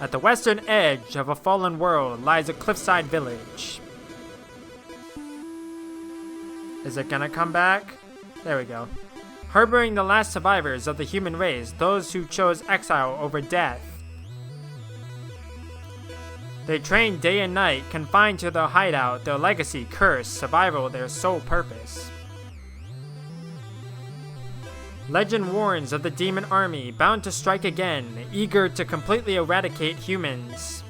At the western edge of a fallen world lies a cliffside village. Is it gonna come back? There we go. Harboring the last survivors of the human race, those who chose exile over death. They train day and night, confined to their hideout, their legacy, curse, survival, their sole purpose. Legend warns of the demon army, bound to strike again, eager to completely eradicate humans.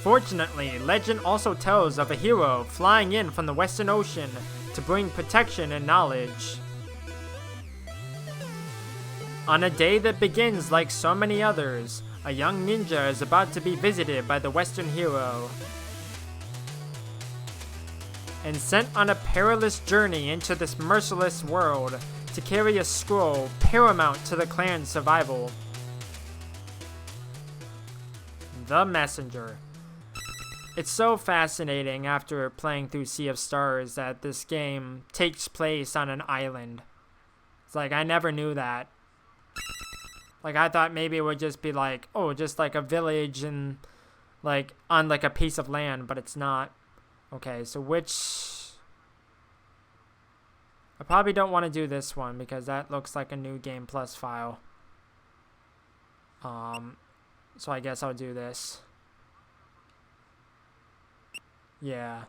Fortunately, legend also tells of a hero flying in from the Western Ocean to bring protection and knowledge. On a day that begins like so many others, a young ninja is about to be visited by the Western hero and sent on a perilous journey into this merciless world to carry a scroll paramount to the clan's survival. The Messenger. It's so fascinating after playing through Sea of Stars that this game takes place on an island. It's like, I never knew that. Like, I thought maybe it would just be like, oh, just like a village and like on like a piece of land, but it's not. Okay, so I probably don't want to do this one because that looks like a new Game Plus file. So I guess I'll do this. Yeah.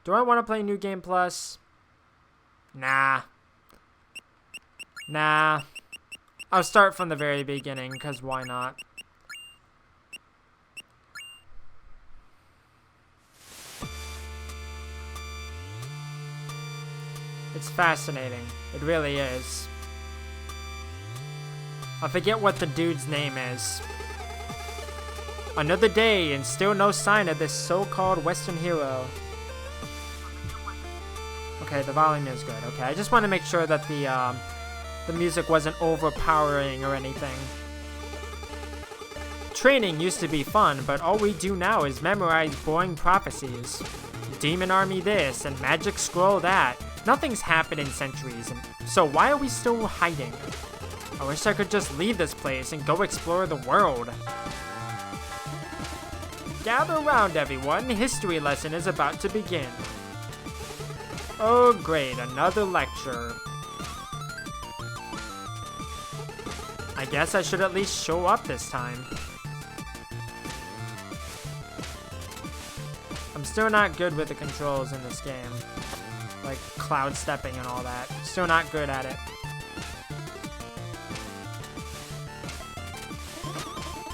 Do I want to play New Game Plus? Nah. I'll start from the very beginning, because why not? It's fascinating. It really is. I forget what the dude's name is. Another day and still no sign of this so-called Western hero. Okay, the volume is good. Okay, I just want to make sure that the music wasn't overpowering or anything. Training used to be fun, but all we do now is memorize boring prophecies. Demon army this and magic scroll that. Nothing's happened in centuries, and so why are we still hiding? I wish I could just leave this place and go explore the world. Gather around, everyone. History lesson is about to begin. Oh great, another lecture. I guess I should at least show up this time. I'm still not good with the controls in this game. Like cloud stepping and all that. Still not good at it.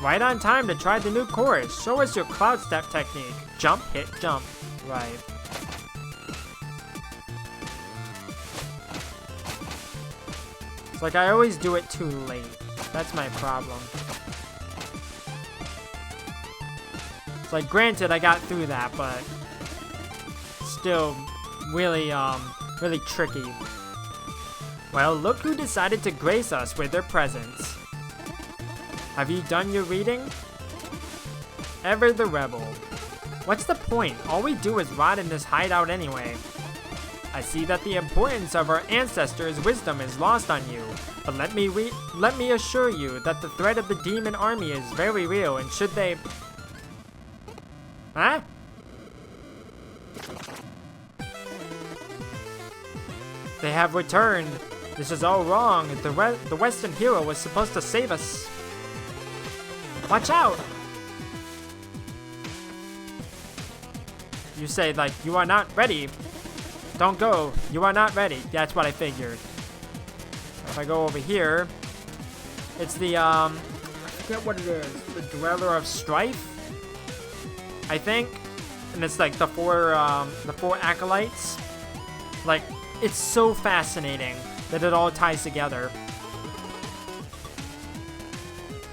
Right on time to try the new chorus. Show us your cloud step technique. Jump, hit, jump. Right. It's like I always do it too late. That's my problem. It's like, granted, I got through that, but still really tricky. Well, look who decided to grace us with their presence. Have you done your reading? Ever the rebel. What's the point? All we do is rot in this hideout anyway. I see that the importance of our ancestors' wisdom is lost on you, but let me assure you that the threat of the demon army is very real, and should they... Huh? They have returned. This is all wrong. The Western hero was supposed to save us. Watch out! You say, like, you are not ready. Don't go. You are not ready. That's what I figured. If I go over here, it's the, I forget what it is. The Dweller of Strife, I think. And it's like the four acolytes. Like, it's so fascinating that it all ties together.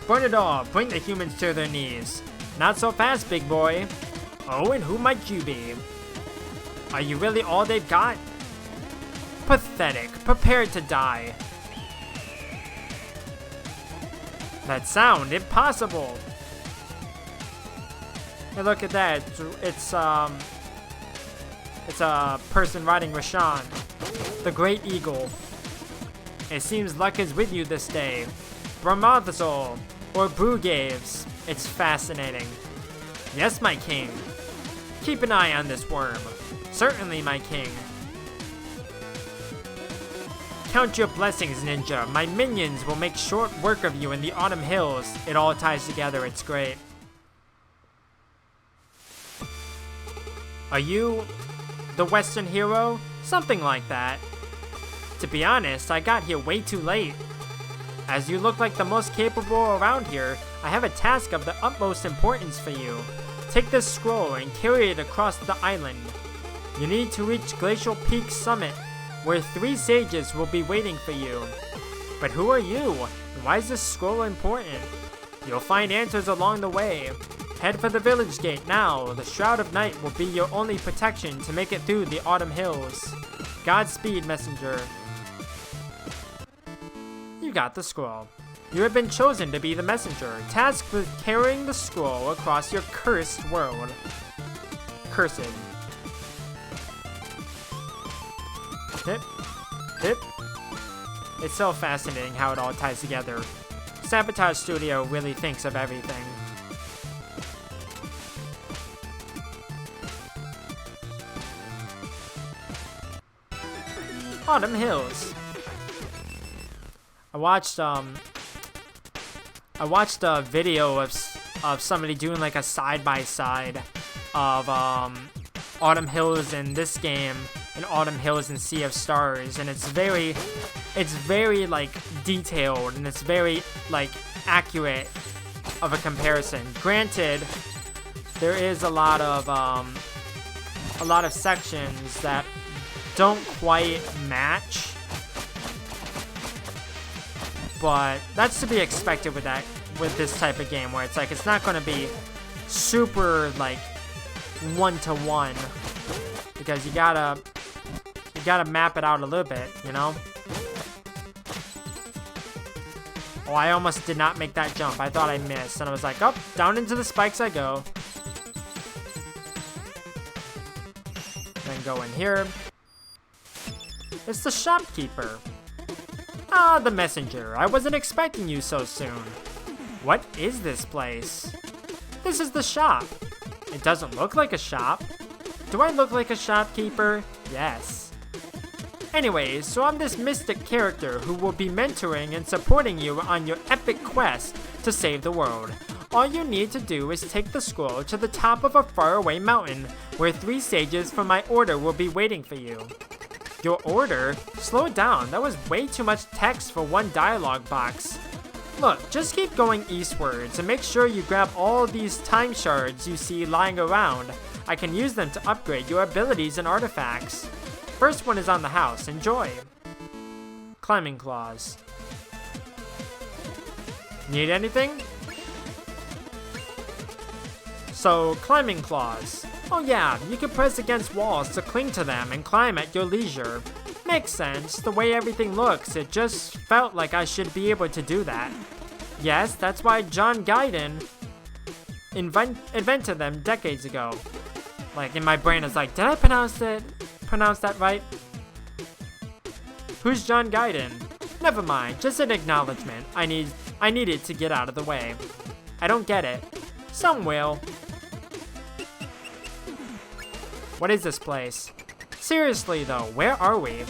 Burn it all. Bring the humans to their knees. Not so fast, big boy. Oh, and who might you be? Are you really all they've got? Pathetic. Prepared to die. That sound impossible. Hey, look at that. It's It's a person riding Rashan, the Great Eagle. It seems luck is with you this day. Brahmathazol, or Brugaves. It's fascinating. Yes, my king. Keep an eye on this worm. Certainly, my king. Count your blessings, ninja. My minions will make short work of you in the Autumn Hills. It all ties together. It's great. Are you the Western hero? Something like that. To be honest, I got here way too late. As you look like the most capable around here, I have a task of the utmost importance for you. Take this scroll and carry it across the island. You need to reach Glacial Peak Summit, where 3 sages will be waiting for you. But who are you? And why is this scroll important? You'll find answers along the way. Head for the village gate now. The Shroud of Night will be your only protection to make it through the Autumn Hills. Godspeed, messenger. You got the scroll. You have been chosen to be the messenger, tasked with carrying the scroll across your cursed world. Cursed. Hip. Hip. It's so fascinating how it all ties together. Sabotage Studio really thinks of everything. Autumn Hills. I watched a video of somebody doing like a side-by-side of Autumn Hills in this game and Autumn Hills in Sea of Stars, and it's very like detailed and it's very like accurate of a comparison. Granted, there is a lot of sections that don't quite match, but that's to be expected with this type of game, where it's like it's not going to be super like one-to-one, because you gotta map it out a little bit, you know. Oh, I almost did not make that jump. I thought I missed, and I was like, oh, down into the spikes I go. Then go in here. It's the shopkeeper. Ah, the messenger. I wasn't expecting you so soon. What is this place? This is the shop. It doesn't look like a shop. Do I look like a shopkeeper? Yes. Anyways, so I'm this mystic character who will be mentoring and supporting you on your epic quest to save the world. All you need to do is take the scroll to the top of a faraway mountain where 3 sages from my order will be waiting for you. Your order? Slow down, that was way too much text for one dialogue box. Look, just keep going eastwards and make sure you grab all these time shards you see lying around. I can use them to upgrade your abilities and artifacts. First one is on the house, enjoy. Climbing claws. Need anything? So, climbing claws. Oh yeah, you can press against walls to cling to them and climb at your leisure. Makes sense, the way everything looks, it just felt like I should be able to do that. Yes, that's why John Gaiden invented them decades ago. Like, in my brain it's like, did I pronounce that right? Who's John Gaiden? Never mind, just an acknowledgement. I needed to get out of the way. I don't get it. Some will. What is this place? Seriously though, where are we?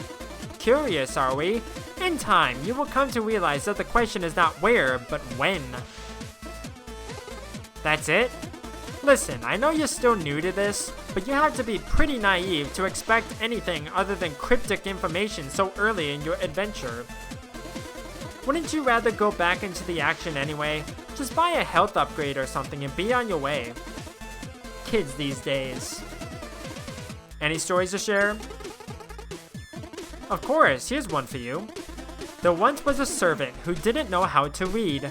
Curious, are we? In time, you will come to realize that the question is not where, but when. That's it? Listen, I know you're still new to this, but you have to be pretty naive to expect anything other than cryptic information so early in your adventure. Wouldn't you rather go back into the action anyway? Just buy a health upgrade or something and be on your way. Kids these days. Any stories to share? Of course, here's one for you. There once was a servant who didn't know how to read.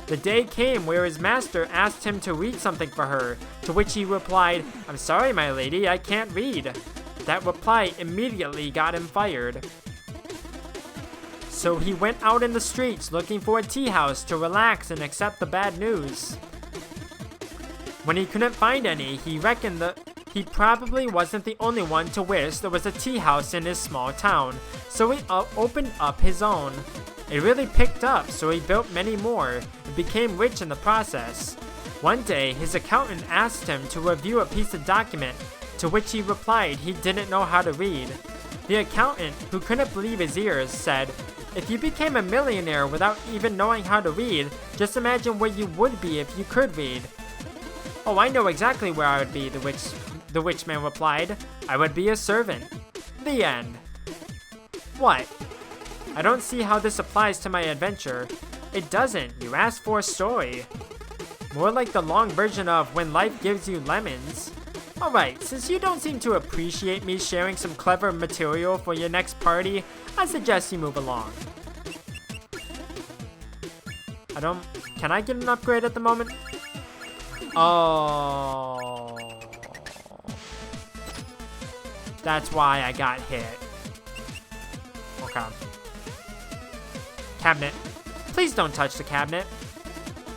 The day came where his master asked him to read something for her, to which he replied, "I'm sorry, my lady, I can't read." That reply immediately got him fired. So he went out in the streets looking for a tea house to relax and accept the bad news. When he couldn't find any, he reckoned He probably wasn't the only one to wish there was a tea house in his small town, so he opened up his own. It really picked up, so he built many more and became rich in the process. One day, his accountant asked him to review a piece of document, to which he replied he didn't know how to read. The accountant, who couldn't believe his ears, said, "If you became a millionaire without even knowing how to read, just imagine where you would be if you could read." "Oh, I know exactly where I would be," the rich man replied. "I would be a servant." The end. What? I don't see how this applies to my adventure. It doesn't. You asked for a story. More like the long version of When Life Gives You Lemons. Alright, since you don't seem to appreciate me sharing some clever material for your next party, I suggest you move along. Can I get an upgrade at the moment? Oh. That's why I got hit. Okay. Cabinet. Please don't touch the cabinet.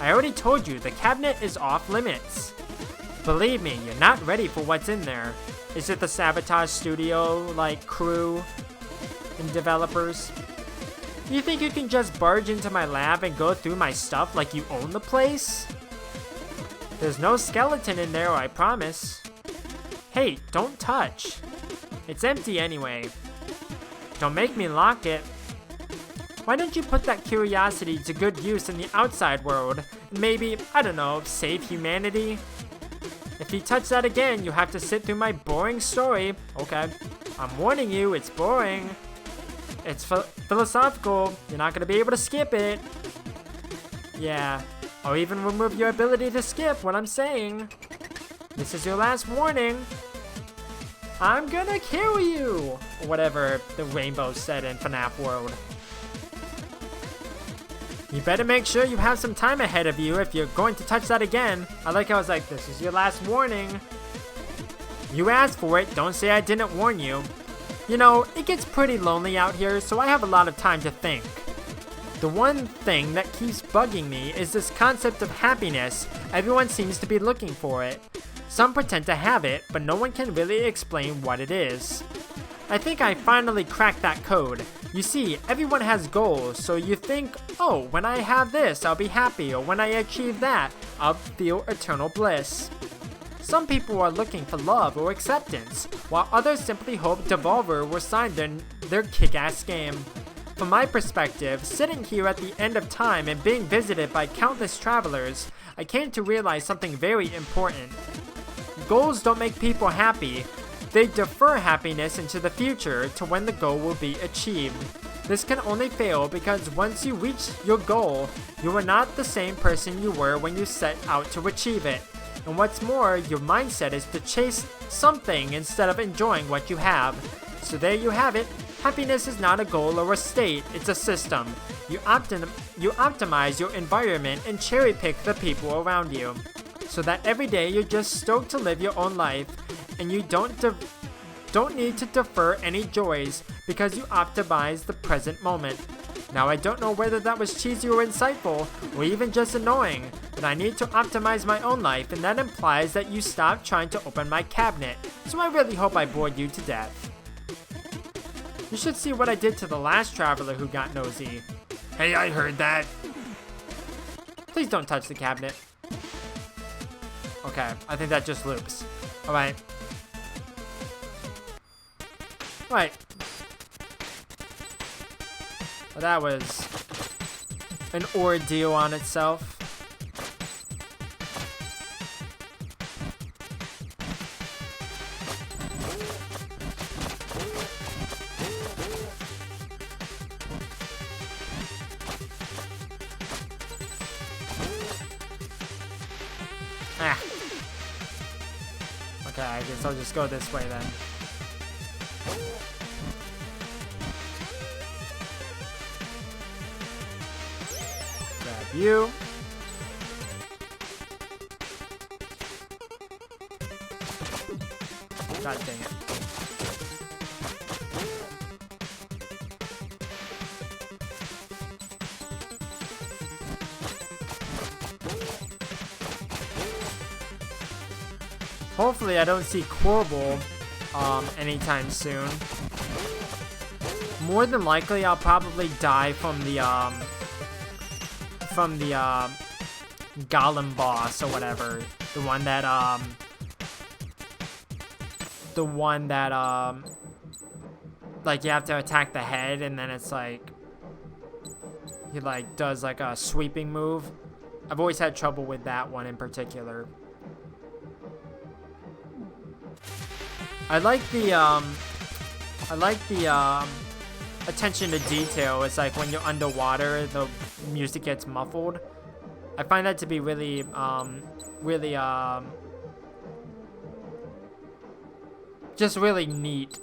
I already told you, the cabinet is off limits. Believe me, you're not ready for what's in there. Is it the Sabotage Studio, like, crew and developers? You think you can just barge into my lab and go through my stuff like you own the place? There's no skeleton in there, I promise. Hey, don't touch. It's empty anyway. Don't make me lock it. Why don't you put that curiosity to good use in the outside world, and maybe, I don't know, save humanity? If you touch that again, you have to sit through my boring story. Okay, I'm warning you, it's boring. It's philosophical, you're not gonna be able to skip it. Yeah, or even remove your ability to skip what I'm saying. This is your last warning. I'm gonna kill you! Or whatever the rainbow said in FNAF World. You better make sure you have some time ahead of you if you're going to touch that again. I like how it's like, this is your last warning. You asked for it, don't say I didn't warn you. You know, it gets pretty lonely out here, so I have a lot of time to think. The one thing that keeps bugging me is this concept of happiness. Everyone seems to be looking for it. Some pretend to have it, but no one can really explain what it is. I think I finally cracked that code. You see, everyone has goals, so you think, oh, when I have this, I'll be happy, or when I achieve that, I'll feel eternal bliss. Some people are looking for love or acceptance, while others simply hope Devolver will sign their kick-ass game. From my perspective, sitting here at the end of time and being visited by countless travelers, I came to realize something very important. Goals don't make people happy. They defer happiness into the future to when the goal will be achieved. This can only fail because once you reach your goal, you are not the same person you were when you set out to achieve it. And what's more, your mindset is to chase something instead of enjoying what you have. So there you have it. Happiness is not a goal or a state, it's a system. You optimize your environment and cherry pick the people around you. So that every day you're just stoked to live your own life, and you don't need to defer any joys because you optimize the present moment. Now I don't know whether that was cheesy or insightful, or even just annoying, but I need to optimize my own life, and that implies that you stop trying to open my cabinet, so I really hope I bored you to death. You should see what I did to the last traveler who got nosy. Hey, I heard that. Please don't touch the cabinet. Okay, I think that just loops. Alright. Right. Well, that was an ordeal on itself. Ah. Okay, I guess I'll just go this way then. Grab you. God dang it. Hopefully I don't see Quirble anytime soon. More than likely I'll probably die from the Golem boss or whatever. The one that like you have to attack the head and then it's like he like does like a sweeping move. I've always had trouble with that one in particular. I like the attention to detail. It's like when you're underwater, the music gets muffled. I find that to be really just really neat.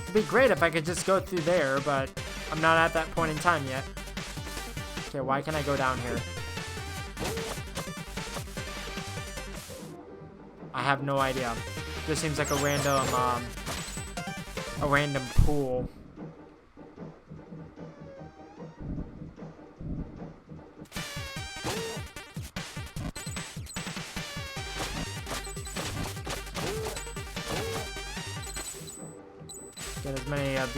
It'd be great if I could just go through there, but I'm not at that point in time yet. Okay, why can't I go down here? I have no idea. This seems like a random pool. Get as many of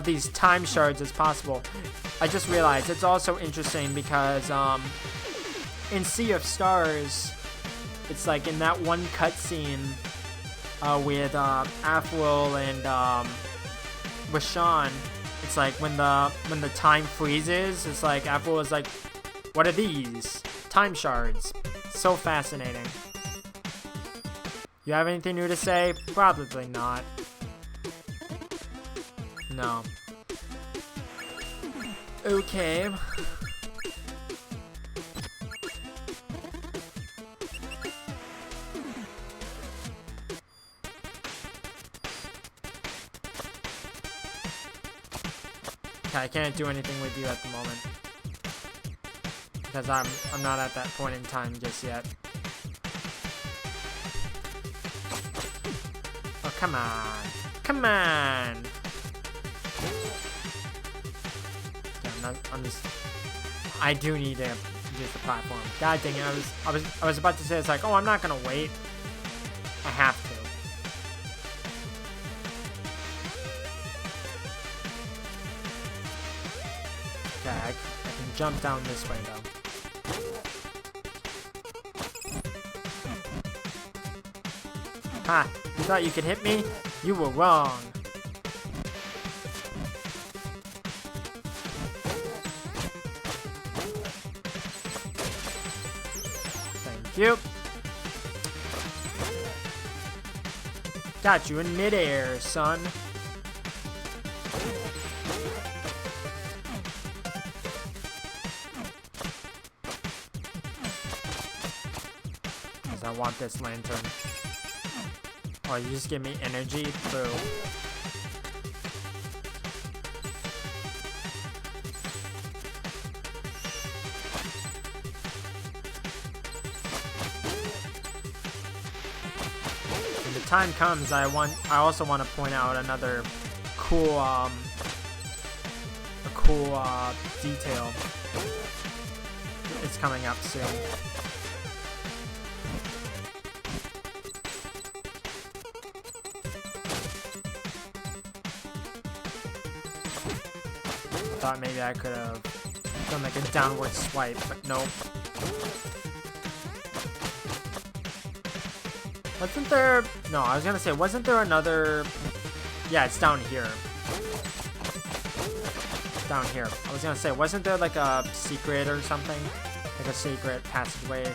these time shards as possible. I just realized it's also interesting because in Sea of Stars, it's like in that one cutscene with Aphroel and Rashawn, it's like when the time freezes, it's like Aphroel is like, "What are these? Time shards." So fascinating. You have anything new to say? Probably not. No. Okay. Okay, I can't do anything with you at the moment. Because I'm not at that point in time just yet. Oh, come on. Come on! I do need to use the platform. God dang it! I was about to say it's like, oh, I'm not gonna wait. I have to. Okay, I can jump down this way though. Ha! You thought you could hit me? You were wrong. Yep. Got you in midair, son. Because I want this lantern. Oh, you just give me energy? Boo. Time comes, I also want to point out another cool detail. It's coming up soon. I thought maybe I could have done like a downward swipe, but nope. Wasn't there... No, I was gonna say, wasn't there another... Yeah, it's down here. Down here. I was gonna say, wasn't there like a secret or something? Like a secret passageway?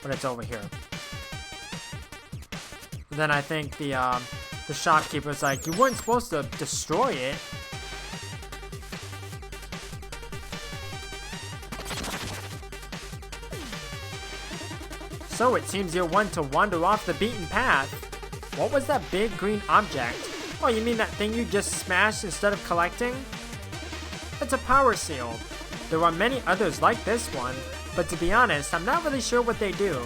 But it's over here. Then I think the shopkeeper's like, you weren't supposed to destroy it. So it seems you're one to wander off the beaten path. What was that big green object? Oh, you mean that thing you just smashed instead of collecting? It's a power seal. There are many others like this one, but to be honest, I'm not really sure what they do.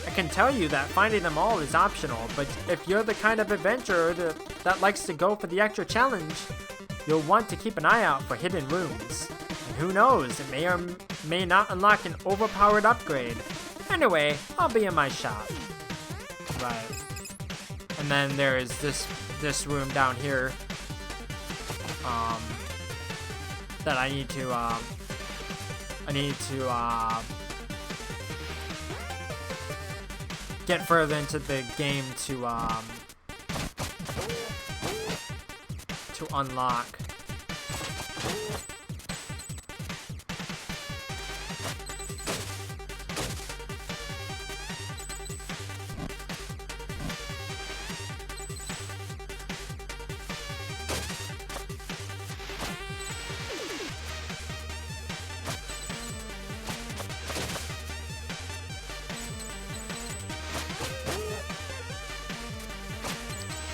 I can tell you that finding them all is optional, but if you're the kind of adventurer that likes to go for the extra challenge, you'll want to keep an eye out for hidden rooms. And who knows, it may or may not unlock an overpowered upgrade. Anyway, I'll be in my shop. Right. And then there's this room down here. That I need to get further into the game to unlock.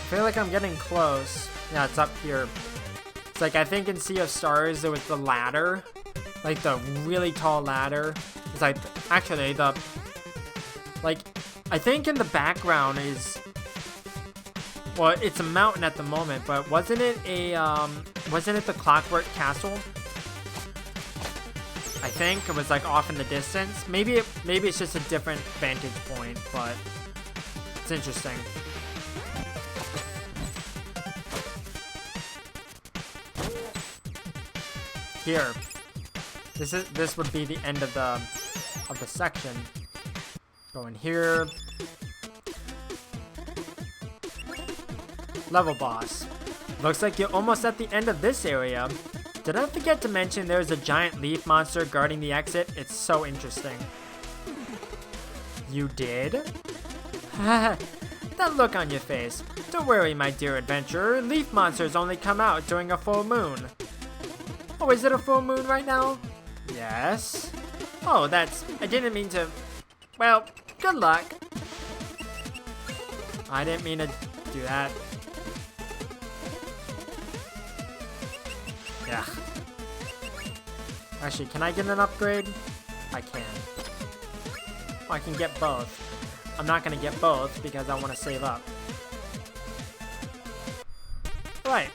I feel like I'm getting close. Yeah, it's up here. It's like, I think in Sea of Stars, there was the ladder. Like, the really tall ladder. It's like, actually, like, I think in the background is... Well, it's a mountain at the moment, but wasn't it the Clockwork Castle? I think it was, like, off in the distance. Maybe it's just a different vantage point, but it's interesting. Here, this would be the end of the section. Go in here. Level boss. Looks like you're almost at the end of this area. Did I forget to mention there's a giant leaf monster guarding the exit? It's so interesting. You did? That look on your face. Don't worry, my dear adventurer. Leaf monsters only come out during a full moon. Oh, is it a full moon right now? Yes. Oh, I didn't mean to... Well, good luck. I didn't mean to do that. Yeah. Actually, can I get an upgrade? I can. Oh, I can get both. I'm not gonna get both because I want to save up. Right.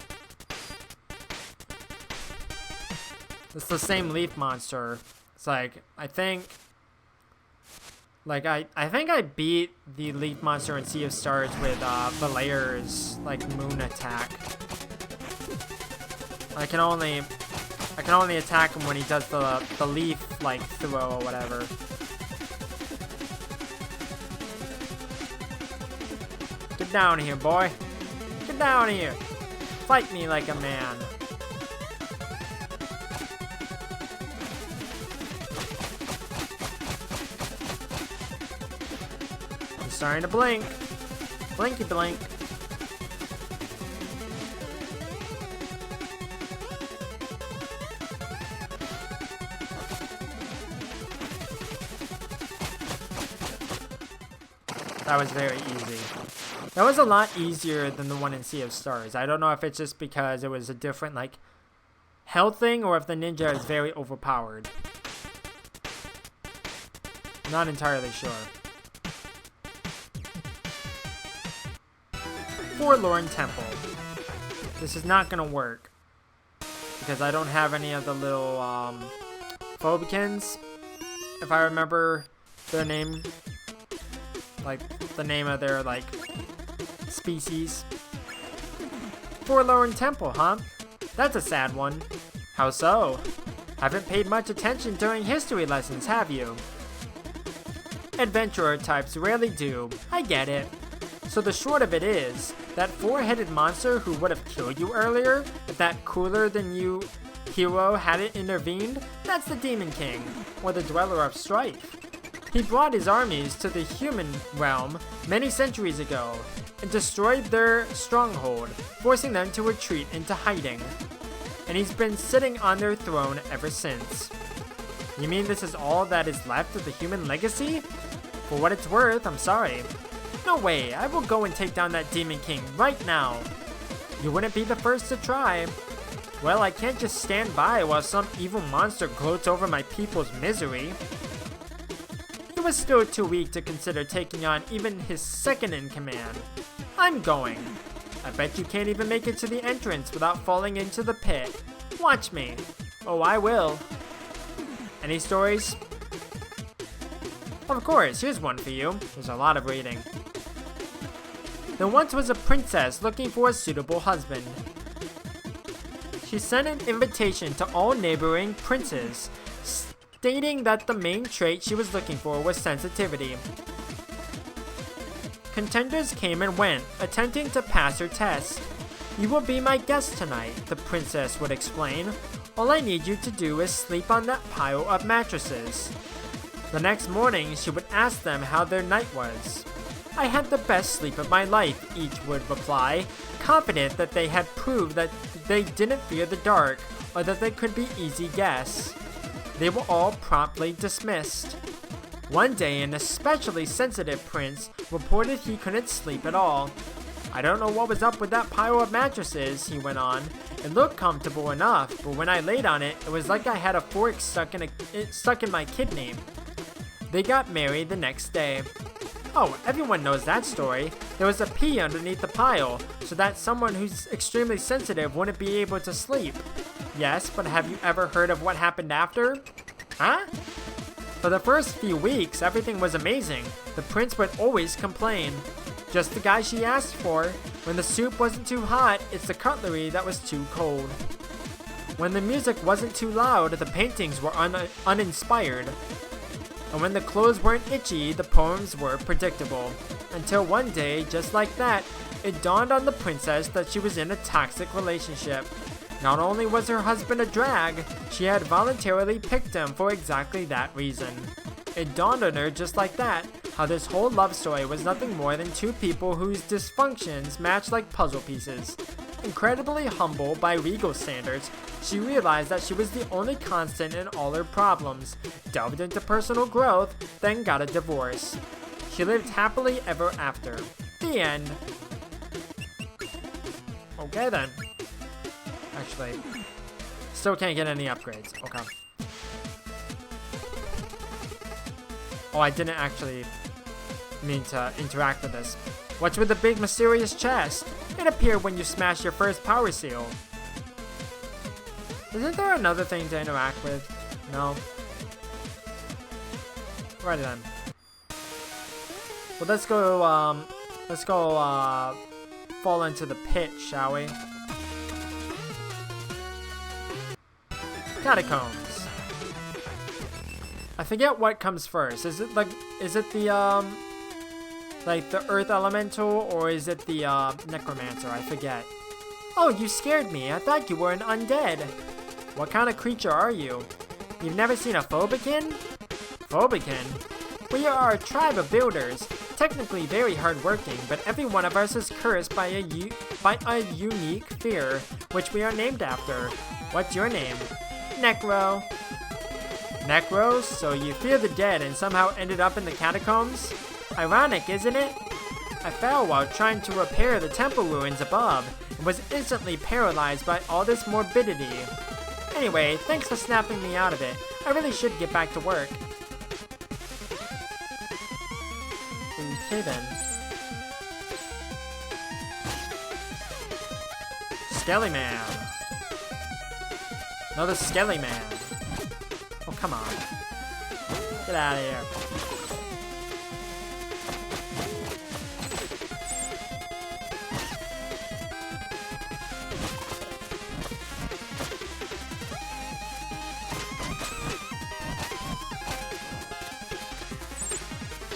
It's the same leaf monster. It's like, I think I beat the leaf monster in Sea of Stars with Valleyr's like moon attack. I can only attack him when he does the leaf like throw or whatever. Get down here, boy. Get down here. Fight me like a man. Starting to blink. Blinky blink. That was very easy. That was a lot easier than the one in Sea of Stars. I don't know if it's just because it was a different, like, health thing or if the ninja is very overpowered. I'm not entirely sure. Forlorn Temple. This is not gonna work because I don't have any of the little Phobikins, if I remember their name, like the name of their like species. Forlorn Temple, huh? That's a sad one. How so? Haven't paid much attention during history lessons, have you? Adventurer types rarely do. I get it. So the short of it is, that four-headed monster who would have killed you earlier, if that cooler-than-you hero hadn't intervened, that's the Demon King, or the Dweller of Strife. He brought his armies to the human realm many centuries ago, and destroyed their stronghold, forcing them to retreat into hiding. And he's been sitting on their throne ever since. You mean this is all that is left of the human legacy? For what it's worth, I'm sorry. No way, I will go and take down that Demon King right now. You wouldn't be the first to try. Well, I can't just stand by while some evil monster gloats over my people's misery. You was still too weak to consider taking on even his second-in-command. I'm going. I bet you can't even make it to the entrance without falling into the pit. Watch me. Oh, I will. Any stories? Of course, here's one for you. There's a lot of reading. There once was a princess looking for a suitable husband. She sent an invitation to all neighboring princes, stating that the main trait she was looking for was sensitivity. Contenders came and went, attempting to pass her test. You will be my guest tonight, the princess would explain. All I need you to do is sleep on that pile of mattresses. The next morning, she would ask them how their night was. I had the best sleep of my life, each would reply, confident that they had proved that they didn't fear the dark, or that they could be easy guests. They were all promptly dismissed. One day, an especially sensitive prince reported he couldn't sleep at all. I don't know what was up with that pile of mattresses, he went on. It looked comfortable enough, but when I laid on it, it was like I had a fork stuck in my kidney. They got married the next day. Oh, everyone knows that story. There was a pea underneath the pile, so that someone who's extremely sensitive wouldn't be able to sleep. Yes, but have you ever heard of what happened after? Huh? For the first few weeks, everything was amazing. The prince would always complain. Just the guy she asked for. When the soup wasn't too hot, it's the cutlery that was too cold. When the music wasn't too loud, the paintings were uninspired. And when the clothes weren't itchy, the poems were predictable. Until one day, just like that, it dawned on the princess that she was in a toxic relationship. Not only was her husband a drag, she had voluntarily picked him for exactly that reason. It dawned on her just like that, how this whole love story was nothing more than two people whose dysfunctions matched like puzzle pieces. Incredibly humble by regal standards, she realized that she was the only constant in all her problems, delved into personal growth, then got a divorce. She lived happily ever after. The end. Okay then. Actually, still can't get any upgrades. Okay. Oh, I didn't actually mean to interact with this. What's with the big mysterious chest? It appeared when you smashed your first power seal. Isn't there another thing to interact with? No. Right then. Well, let's go fall into the pit, shall we? Catacombs. I forget what comes first. Is it the earth elemental, or is it the necromancer? I forget. Oh, you scared me. I thought you were an undead. What kind of creature are you? You've never seen a Phobikin? Phobikin? We are a tribe of builders, technically very hardworking, but every one of us is cursed by a unique fear, which we are named after. What's your name? Necro. Necro? So you fear the dead and somehow ended up in the catacombs? Ironic, isn't it? I fell while trying to repair the temple ruins above, and was instantly paralyzed by all this morbidity. Anyway, thanks for snapping me out of it. I really should get back to work. Okay then. Skelly Man. Another Skelly Man. Oh, come on. Get out of here.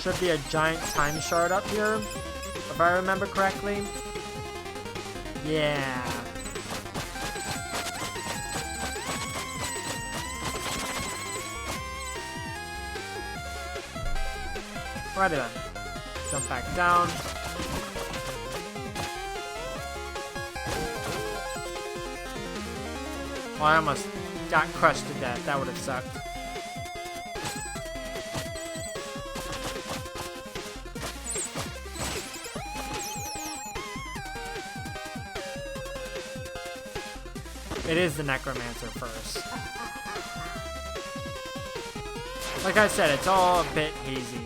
Should be a giant time shard up here, if I remember correctly. Yeah. Right then. Jump back down. Oh, I almost got crushed to death. That would have sucked. It is the necromancer first. Like I said, it's all a bit hazy.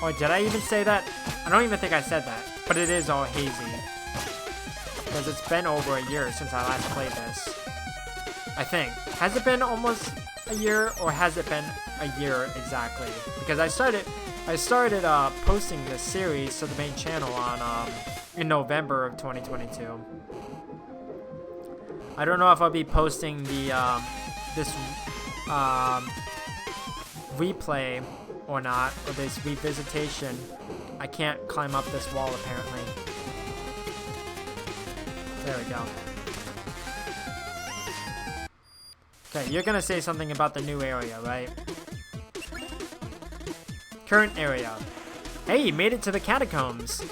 Oh, did I even say that? I don't even think I said that, but it is all hazy. Because it's been over a year since I last played this. I think. Has it been almost a year, or has it been a year exactly? Because I started posting this series to the main channel on in November of 2022. I don't know if I'll be posting the this replay or not, or this revisitation. I can't climb up this wall apparently. There we go. Okay, you're gonna say something about the new area, right? Current area. Hey, you made it to the catacombs.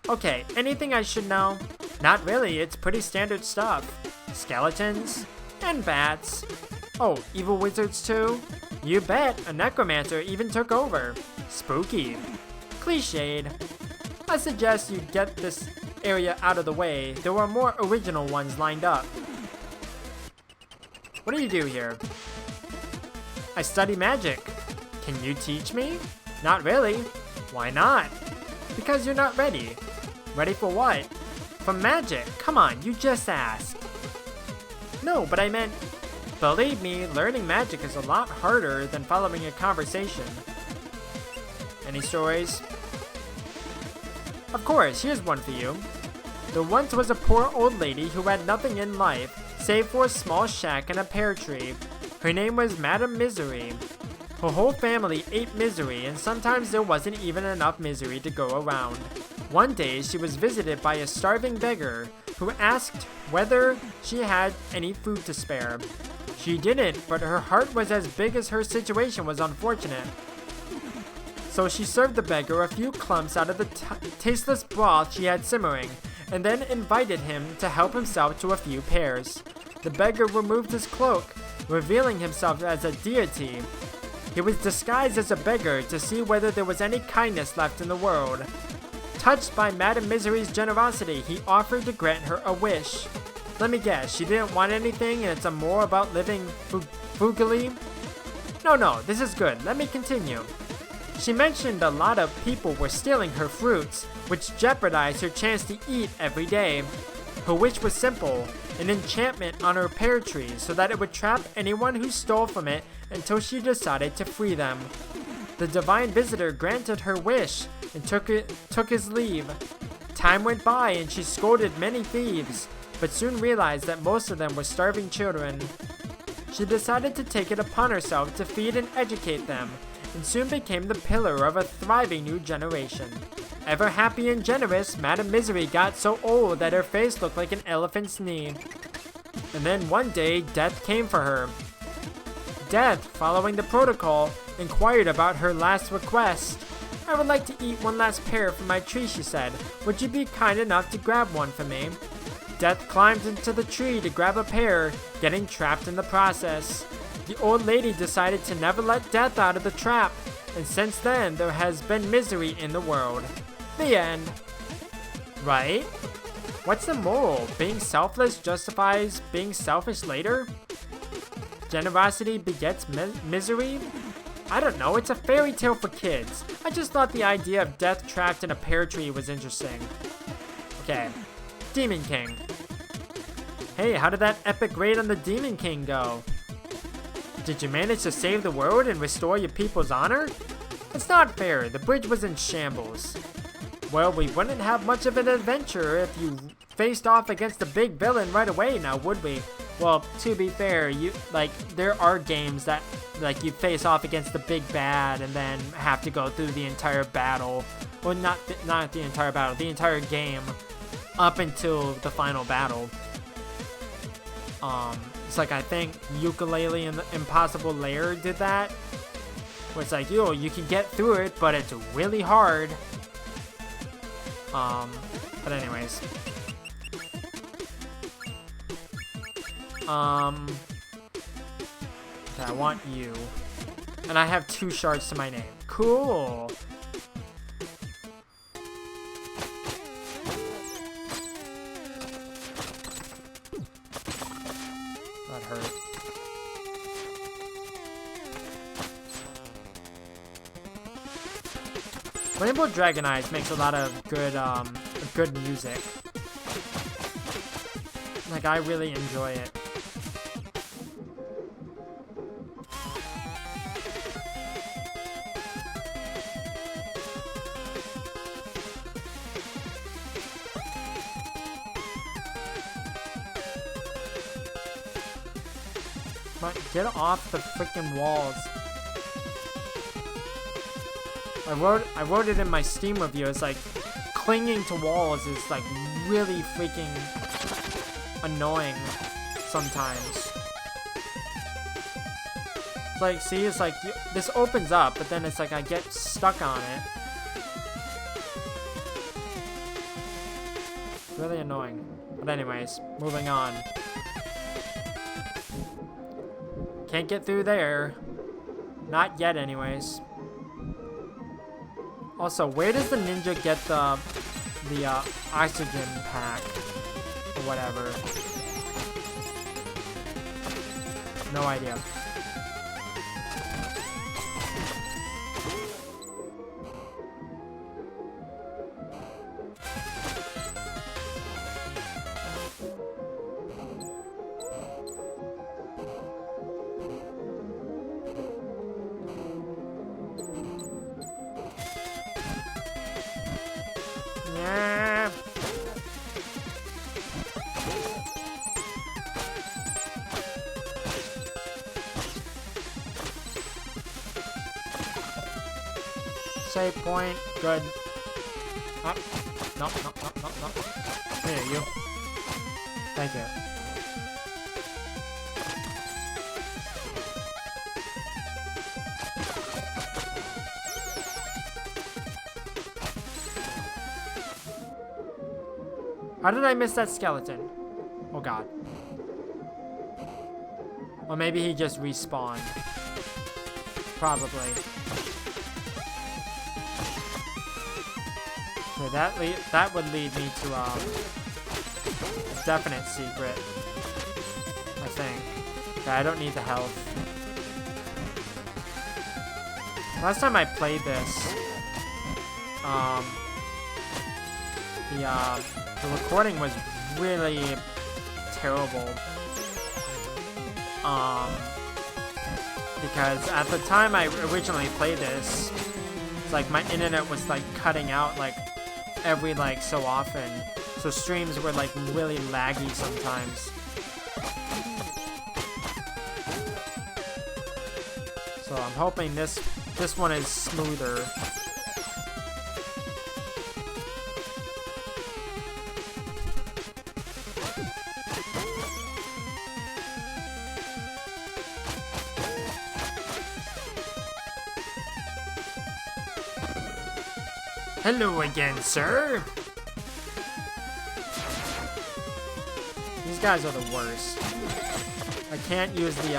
Okay, anything I should know? Not really, it's pretty standard stuff. Skeletons and bats. Oh, evil wizards too? You bet, a necromancer even took over. Spooky. Cliched. I suggest you get this area out of the way. There were more original ones lined up. What do you do here? I study magic. Can you teach me? Not really. Why not? Because you're not ready. Ready for what? For magic. Come on, you just asked. No, but I meant... Believe me, learning magic is a lot harder than following a conversation. Any stories? Of course, here's one for you. There once was a poor old lady who had nothing in life save for a small shack and a pear tree. Her name was Madame Misery. Her whole family ate misery, and sometimes there wasn't even enough misery to go around. One day, she was visited by a starving beggar who asked whether she had any food to spare. She didn't, but her heart was as big as her situation was unfortunate. So she served the beggar a few clumps out of the tasteless broth she had simmering, and then invited him to help himself to a few pears. The beggar removed his cloak, revealing himself as a deity. He was disguised as a beggar to see whether there was any kindness left in the world. Touched by Madame Misery's generosity, he offered to grant her a wish. Let me guess, she didn't want anything and it's more about living frugally? No, this is good. Let me continue. She mentioned a lot of people were stealing her fruits, which jeopardized her chance to eat every day. Her wish was simple, an enchantment on her pear tree so that it would trap anyone who stole from it until she decided to free them. The divine visitor granted her wish and took his leave. Time went by and she scolded many thieves, but soon realized that most of them were starving children. She decided to take it upon herself to feed and educate them, and soon became the pillar of a thriving new generation. Ever happy and generous, Madame Misery got so old that her face looked like an elephant's knee. And then one day, Death came for her. Death, following the protocol, inquired about her last request. I would like to eat one last pear from my tree, she said. Would you be kind enough to grab one for me? Death climbed into the tree to grab a pear, getting trapped in the process. The old lady decided to never let Death out of the trap, and since then there has been misery in the world. The end. Right? What's the moral? Being selfless justifies being selfish later? Generosity begets misery? I don't know, it's a fairy tale for kids. I just thought the idea of Death trapped in a pear tree was interesting. Okay. Demon King. Hey, how did that epic raid on the Demon King go? Did you manage to save the world and restore your people's honor? It's not fair, the bridge was in shambles. Well, we wouldn't have much of an adventure if you faced off against the big villain right away, now would we? Well, to be fair, there are games that, you face off against the big bad and then have to go through the entire battle. Well, not the entire battle, the entire game up until the final battle. It's like, I think Yooka-Laylee and the Impossible Lair did that. Where it's like, yo, you can get through it, but it's really hard. But anyways. Okay, I want you. And I have 2 shards to my name. Cool. That hurt. Rainbow Dragon Eyes makes a lot of good music. Like, I really enjoy it. But get off the freaking walls. I wrote it in my Steam review. It's like clinging to walls is like really freaking annoying sometimes. It's like, see, it's like this opens up, but then it's like I get stuck on it. Really annoying. But anyways, moving on. Can't get through there. Not yet, anyways. Also, where does the ninja get the oxygen pack or whatever? No idea. Yeah. Save point. Good. Oh. No. Here, you. Thank you. How did I miss that skeleton? Oh god. Or maybe he just respawned. Probably. Okay, that would lead me to a definite secret. I think. Okay, I don't need the health. Last time I played this, the recording was really terrible. Because at the time I originally played this, it's like my internet was like cutting out like every like so often. So streams were like really laggy sometimes. So I'm hoping this one is smoother. Hello again, sir. These guys are the worst. I can't use the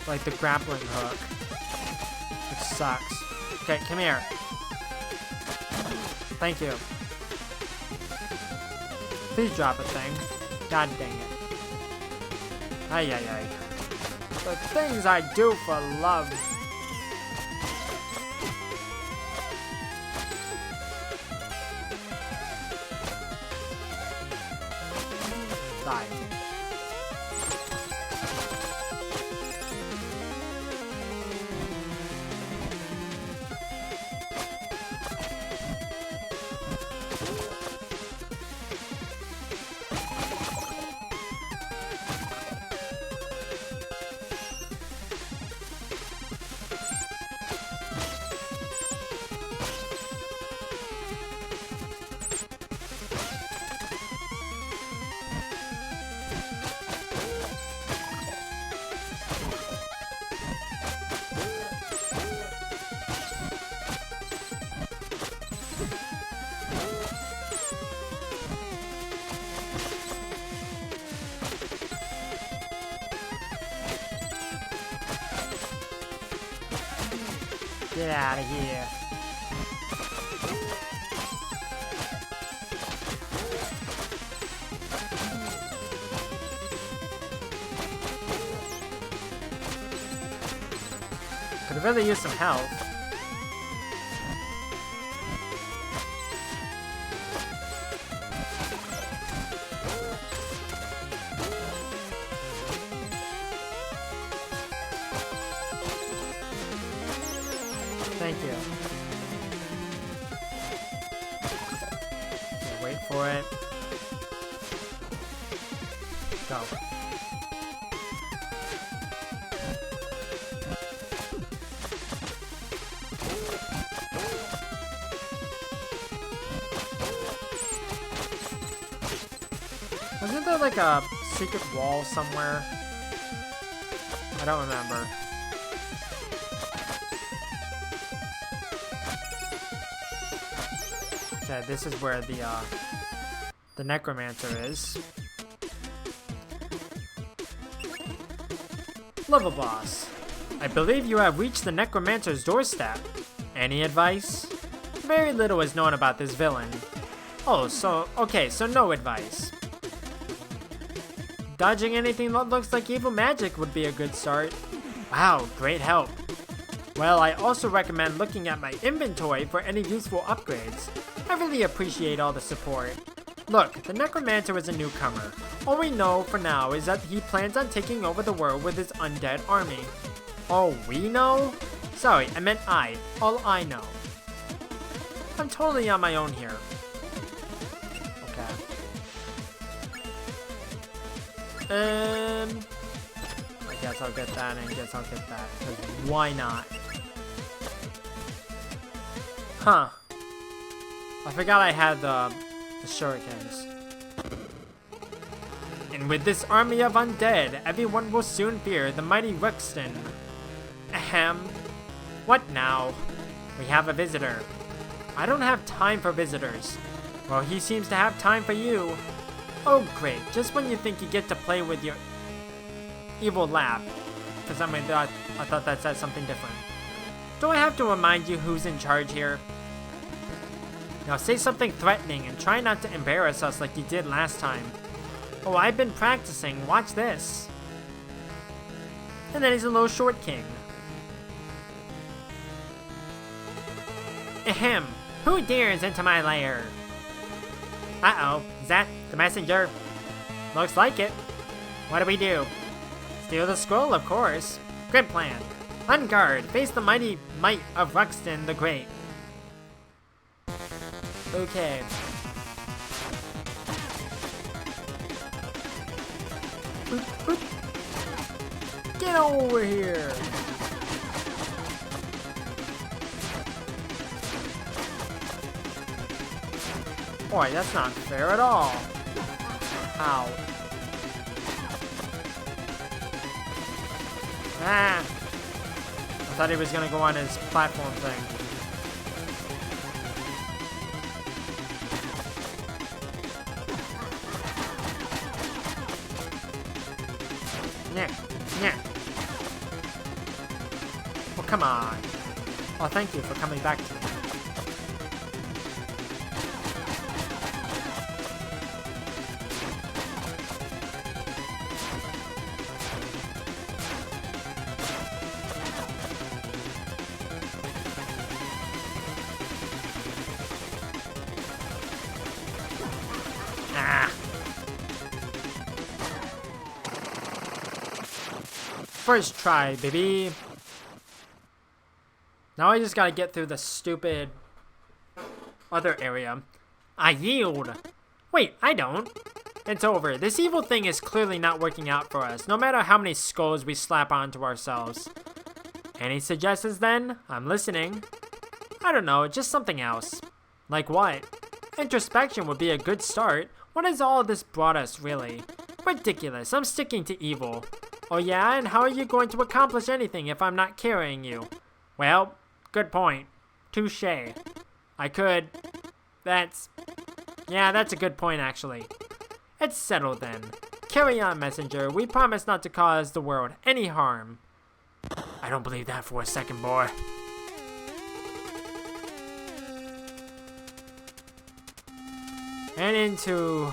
like the grappling hook, which sucks. Okay, come here. Thank you. Please drop a thing. God dang it. Ay ay ay. The things I do for love. Die. Get out of here. Could really use some health. Thank you. Okay, wait for it. Go. Wasn't there like a secret wall somewhere? I don't remember. Okay, this is where the necromancer is. Level boss. I believe you have reached the necromancer's doorstep. Any advice? Very little is known about this villain. Oh, so no advice. Dodging anything that looks like evil magic would be a good start. Wow, great help. Well, I also recommend looking at my inventory for any useful upgrades. I really appreciate all the support. Look, the necromancer is a newcomer. All we know for now is that he plans on taking over the world with his undead army. All we know? Sorry, I meant I. All I know. I'm totally on my own here. I guess I'll get that, and I guess I'll get that, because why not? Huh. I forgot I had the shurikens. And with this army of undead, everyone will soon fear the mighty Ruxton. Ahem. What now? We have a visitor. I don't have time for visitors. Well, he seems to have time for you. Oh great, just when you think you get to play with your evil lab. For some reason, I thought that said something different. Do I have to remind you who's in charge here? Now say something threatening and try not to embarrass us like you did last time. Oh, I've been practicing, watch this. And then he's a little short king. Ahem, who dares into my lair? Uh-oh, is that the messenger? Looks like it. What do we do? Steal the scroll, of course. Good plan. On guard, face the mighty might of Ruxton the Great. Okay. Get over here! Boy, that's not fair at all. Ow. Ah! I thought he was gonna go on his platform thing. Yeah, yeah. Well, come on. Oh, thank you for coming back to me. First try, baby. Now I just gotta get through the stupid other area. I yield. Wait, I don't. It's over. This evil thing is clearly not working out for us, no matter how many skulls we slap onto ourselves. Any suggestions then? I'm listening. I don't know, just something else. Like what? Introspection would be a good start. What has all this brought us, really? Ridiculous. I'm sticking to evil. Oh yeah, and how are you going to accomplish anything if I'm not carrying you? Well, good point. Touché. I could... Yeah, that's a good point, actually. It's settled then. Carry on, messenger. We promise not to cause the world any harm. I don't believe that for a second, boy. And into